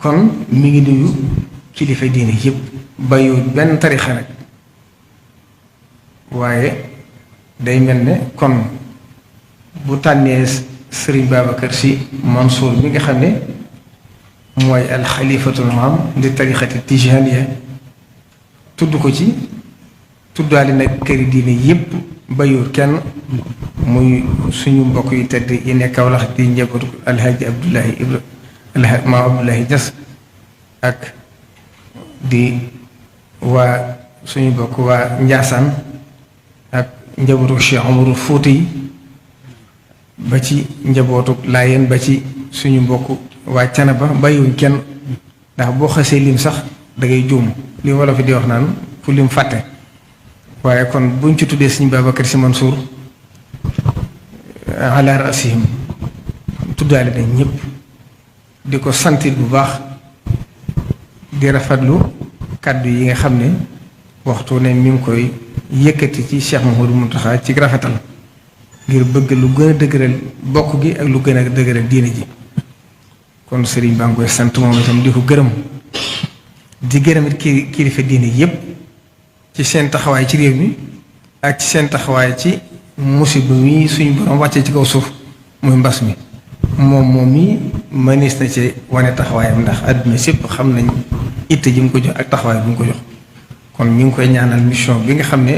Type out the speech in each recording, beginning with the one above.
kon mi ngi nuyu kilifa diine yëpp bàyyiwul benn tarixa nag waaye day mel ne kon bu tànnee Serigne Babacar Sy Mansour mi nga xam ne mooy alxalifatul aam li tarixati tijaniya tudd ko ci tuddaale nag këri diine yëpp bàyyiwul kenn muy suñu mbokk yu tedd yi nekk Kawlax di njabootu alhaji Abdoulahi Ibra maam Abdoulahi Niass ak di waa suñu mbokk waa Njaasaan ak njabootu Cheikh Omarul Fouti yi ba ci njabootu Laayeen ba ci suñu mbokk waa Canaba bàyyiwuñ kenn ndax boo xasee lim sax da ngay juum li wolof di wax naan fu lim fàtte waaye kon buñ ci tuddee Sëriñ Babacar Sy Mansour ala rasihim tuddaale nañ ñëpp di ko santit bu baax di rafetlu kàddu yi nga xam ne waxtu ne mi ngi koy yëkkati ci Cheikh Mouhamadou Mountakha ci rafetal ngir bëgg lu gën a dëgëral bokk gi ak lu gën a dëgëral diine ji kon sëriñ baa ngi koy sant moom itam di ko gërëm di gërëmit kilifa diine yépp ci seen taxawaay ci réew mi ak ci seen taxawaay ci musiba mi suñu borom wàccee ci kaw suuf muy mbas mi moom mi mënees na ci wane taxawaayam ndax àdduna sépp xam nañ itte ji mu ko jox ak taxawaay bi mu ko jox kon ñu ngi koy ñaanal mission bi nga xam ne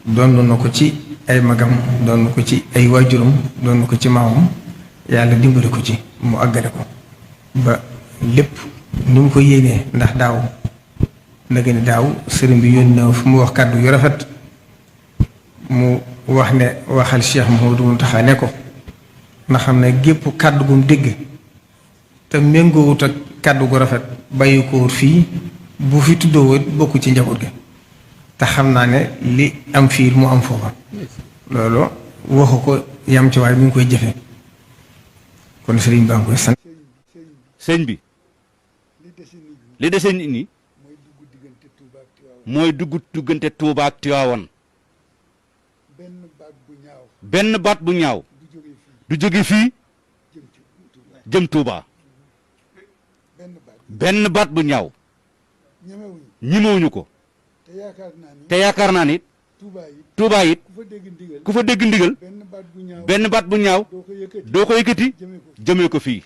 doon na ko ci ay magam doon ko ci ay waajuram doon ko ci maamam yàlla dimbali ko ci mu àggale ko ba lépp ni mu ko yéenee ndax daaw na gën a daaw sëriñ bi yónni na fu mu wax kàddu yu rafet mu wax ne waxal Cheikh Mouhamadou Mountakha ne ko na xam ne gépp kàddu gum dégg te méngoowut ak kàddu gu rafet bàyyi ko wut fii bu fi tuddoo wut bokku ci njaboot gi te xam naa ne li am fii mu am foofa loolu waxu ko yam ci waaye mi ngi koy jëfe kon sëriñ baa ngi koy sant sëñ bi li dese nit ñi mooy dugg diggante Tuuba ak Tiwaawan benn baat bu ñaaw du jóge fii jëm Tuuba benn baat bu ñaaw ñimewuñu ko te yaakaar naa ni Tuuba it ku fa dégg ndigal benn baat bu ñaaw doo ko yëkkati jëmee ko fii